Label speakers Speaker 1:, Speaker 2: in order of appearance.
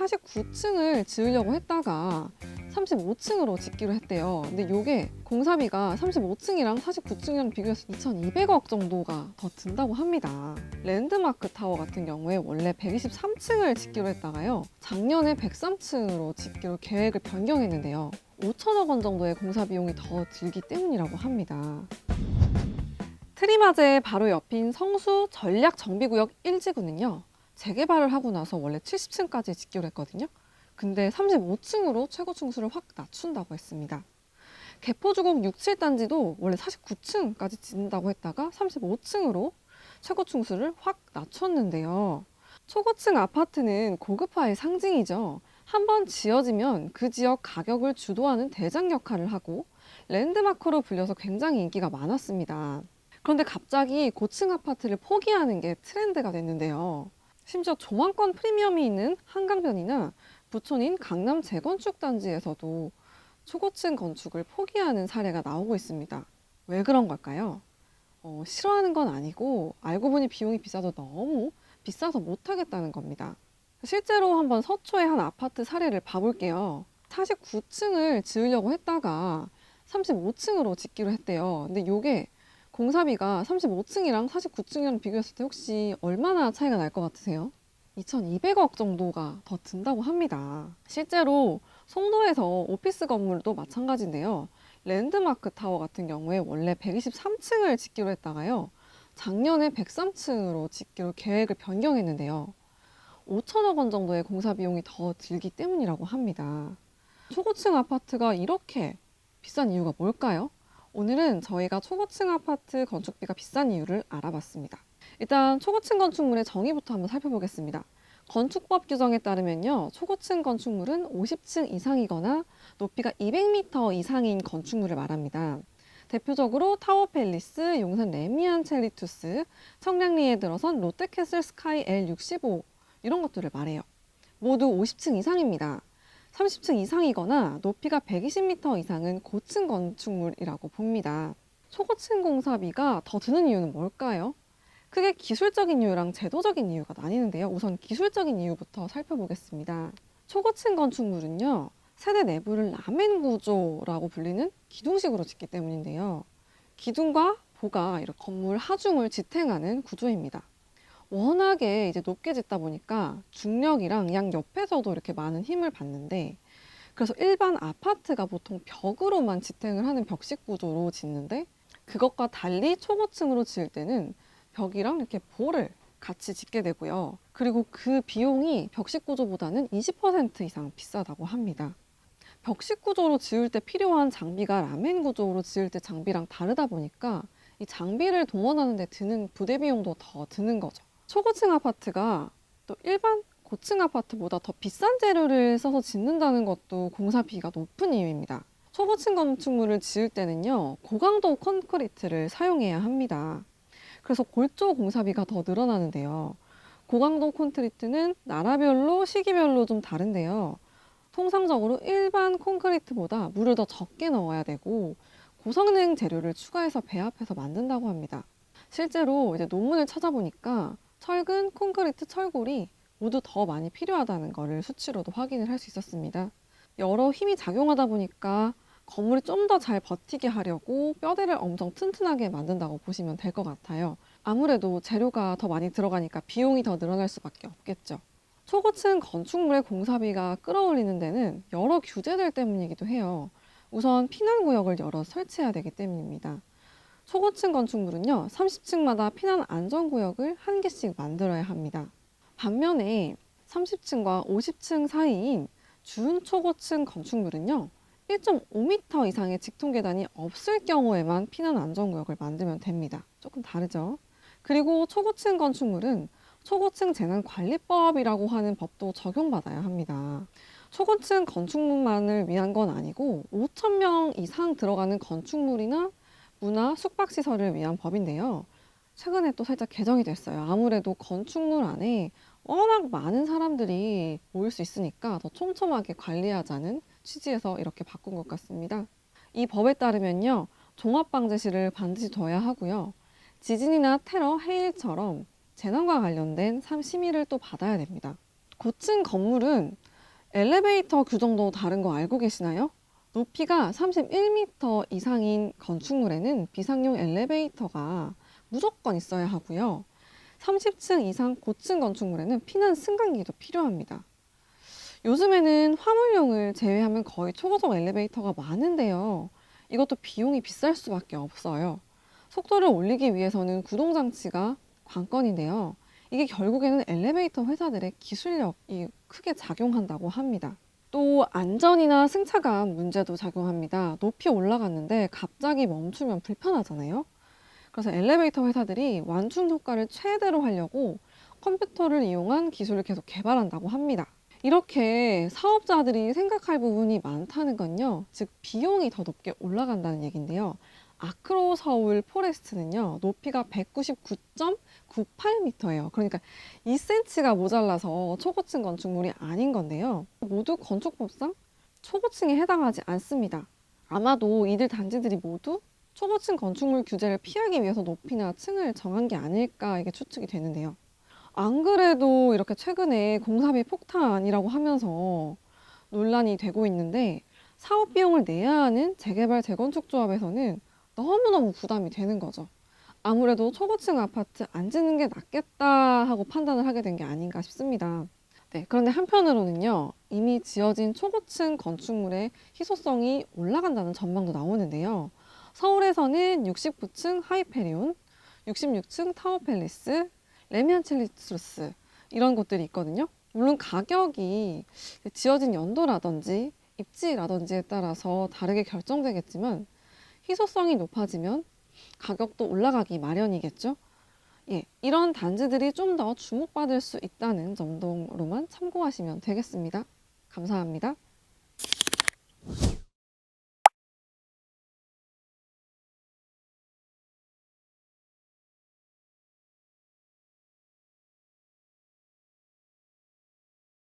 Speaker 1: 49층을 지으려고 했다가 35층으로 짓기로 했대요. 근데 이게 공사비가 35층이랑 49층이랑 비교해서 2,200억 정도가 더 든다고 합니다. 랜드마크 타워 같은 경우에 원래 123층을 짓기로 했다가요, 작년에 103층으로 짓기로 계획을 변경했는데요. 5천억 원 정도의 공사 비용이 더 들기 때문이라고 합니다. 트리마제 바로 옆인 성수 전략정비구역 1지구는요, 재개발을 하고 나서 원래 70층까지 짓기로 했거든요. 근데 35층으로 최고 층수를 확 낮춘다고 했습니다. 개포주공 6, 7단지도 원래 49층까지 짓는다고 했다가 35층으로 최고 층수를 확 낮췄는데요. 초고층 아파트는 고급화의 상징이죠. 한번 지어지면 그 지역 가격을 주도하는 대장 역할을 하고 랜드마크로 불려서 굉장히 인기가 많았습니다. 그런데 갑자기 고층 아파트를 포기하는 게 트렌드가 됐는데요. 심지어 조망권 프리미엄이 있는 한강변이나 부촌인 강남 재건축 단지에서도 초고층 건축을 포기하는 사례가 나오고 있습니다. 왜 그런 걸까요? 싫어하는 건 아니고 알고 보니 비용이 비싸도 너무 비싸서 못하겠다는 겁니다. 실제로 한번 서초의 한 아파트 사례를 봐볼게요. 49층을 지으려고 했다가 35층으로 짓기로 했대요. 근데 이게 공사비가 35층이랑 49층이랑 비교했을 때 혹시 얼마나 차이가 날 것 같으세요? 2,200억 정도가 더 든다고 합니다. 실제로 송도에서 오피스 건물도 마찬가지인데요. 랜드마크 타워 같은 경우에 원래 123층을 짓기로 했다가요, 작년에 103층으로 짓기로 계획을 변경했는데요. 5천억 원 정도의 공사 비용이 더 들기 때문이라고 합니다. 초고층 아파트가 이렇게 비싼 이유가 뭘까요? 오늘은 저희가 초고층 아파트 건축비가 비싼 이유를 알아봤습니다. 일단 초고층 건축물의 정의부터 한번 살펴보겠습니다. 건축법 규정에 따르면요, 초고층 건축물은 50층 이상이거나 높이가 200m 이상인 건축물을 말합니다. 대표적으로 타워팰리스, 용산 레미안 첼리투스, 청량리에 들어선 롯데캐슬 스카이 L65 이런 것들을 말해요. 모두 50층 이상입니다. 30층 이상이거나 높이가 120m 이상은 고층 건축물이라고 봅니다. 초고층 공사비가 더 드는 이유는 뭘까요? 크게 기술적인 이유랑 제도적인 이유가 나뉘는데요. 우선 기술적인 이유부터 살펴보겠습니다. 초고층 건축물은요, 세대 내부를 라멘 구조라고 불리는 기둥식으로 짓기 때문인데요. 기둥과 보가 이렇게 건물 하중을 지탱하는 구조입니다. 워낙에 이제 높게 짓다 보니까 중력이랑 양 옆에서도 이렇게 많은 힘을 받는데, 그래서 일반 아파트가 보통 벽으로만 지탱을 하는 벽식 구조로 짓는데, 그것과 달리 초고층으로 지을 때는 벽이랑 이렇게 보를 같이 짓게 되고요. 그리고 그 비용이 벽식 구조보다는 20% 이상 비싸다고 합니다. 벽식 구조로 지을 때 필요한 장비가 라멘 구조로 지을 때 장비랑 다르다 보니까 이 장비를 동원하는 데 드는 부대 비용도 더 드는 거죠. 초고층 아파트가 또 일반 고층 아파트보다 더 비싼 재료를 써서 짓는다는 것도 공사비가 높은 이유입니다. 초고층 건축물을 지을 때는요, 고강도 콘크리트를 사용해야 합니다. 그래서 골조 공사비가 더 늘어나는데요. 고강도 콘크리트는 나라별로 시기별로 좀 다른데요. 통상적으로 일반 콘크리트보다 물을 더 적게 넣어야 되고 고성능 재료를 추가해서 배합해서 만든다고 합니다. 실제로 이제 논문을 찾아보니까 철근, 콘크리트, 철골이 모두 더 많이 필요하다는 것을 수치로도 확인을 할 수 있었습니다. 여러 힘이 작용하다 보니까 건물이 좀 더 잘 버티게 하려고 뼈대를 엄청 튼튼하게 만든다고 보시면 될 것 같아요. 아무래도 재료가 더 많이 들어가니까 비용이 더 늘어날 수밖에 없겠죠. 초고층 건축물의 공사비가 끌어올리는 데는 여러 규제들 때문이기도 해요. 우선 피난구역을 여러 설치해야 되기 때문입니다. 초고층 건축물은요, 30층마다 피난 안전구역을 한 개씩 만들어야 합니다. 반면에 30층과 50층 사이인 준초고층 건축물은요, 1.5m 이상의 직통 계단이 없을 경우에만 피난 안전구역을 만들면 됩니다. 조금 다르죠? 그리고 초고층 건축물은 초고층 재난관리법이라고 하는 법도 적용받아야 합니다. 초고층 건축물만을 위한 건 아니고 5,000명 이상 들어가는 건축물이나 문화, 숙박시설을 위한 법인데요. 최근에 또 살짝 개정이 됐어요. 아무래도 건축물 안에 워낙 많은 사람들이 모일 수 있으니까 더 촘촘하게 관리하자는 취지에서 이렇게 바꾼 것 같습니다. 이 법에 따르면요, 종합방제실을 반드시 둬야 하고요. 지진이나 테러, 해일처럼 재난과 관련된 심의를 또 받아야 됩니다. 고층 건물은 엘리베이터 규정도 다른 거 알고 계시나요? 높이가 31m 이상인 건축물에는 비상용 엘리베이터가 무조건 있어야 하고요. 30층 이상 고층 건축물에는 피난 승강기도 필요합니다. 요즘에는 화물용을 제외하면 거의 초고속 엘리베이터가 많은데요. 이것도 비용이 비쌀 수밖에 없어요. 속도를 올리기 위해서는 구동장치가 관건인데요. 이게 결국에는 엘리베이터 회사들의 기술력이 크게 작용한다고 합니다. 또 안전이나 승차감 문제도 작용합니다. 높이 올라갔는데 갑자기 멈추면 불편하잖아요. 그래서 엘리베이터 회사들이 완충 효과를 최대로 하려고 컴퓨터를 이용한 기술을 계속 개발한다고 합니다. 이렇게 사업자들이 생각할 부분이 많다는 건요, 즉 비용이 더 높게 올라간다는 얘기인데요. 아크로 서울 포레스트는요, 높이가 199.98m예요. 그러니까 2cm가 모자라서 초고층 건축물이 아닌 건데요. 모두 건축법상 초고층에 해당하지 않습니다. 아마도 이들 단지들이 모두 초고층 건축물 규제를 피하기 위해서 높이나 층을 정한 게 아닐까, 이게 추측이 되는데요. 안 그래도 이렇게 최근에 공사비 폭탄이라고 하면서 논란이 되고 있는데, 사업 비용을 내야 하는 재개발 재건축 조합에서는 너무너무 부담이 되는 거죠. 아무래도 초고층 아파트 안 짓는 게 낫겠다 하고 판단을 하게 된 게 아닌가 싶습니다. 네, 그런데 한편으로는요, 이미 지어진 초고층 건축물의 희소성이 올라간다는 전망도 나오는데요. 서울에서는 69층 하이페리온, 66층 타워팰리스, 레미안칠리스루스, 이런 곳들이 있거든요. 물론 가격이 지어진 연도라든지 입지라든지에 따라서 다르게 결정되겠지만, 희소성이 높아지면 가격도 올라가기 마련이겠죠. 예, 이런 단지들이 좀 더 주목받을 수 있다는 정도로만 참고하시면 되겠습니다. 감사합니다.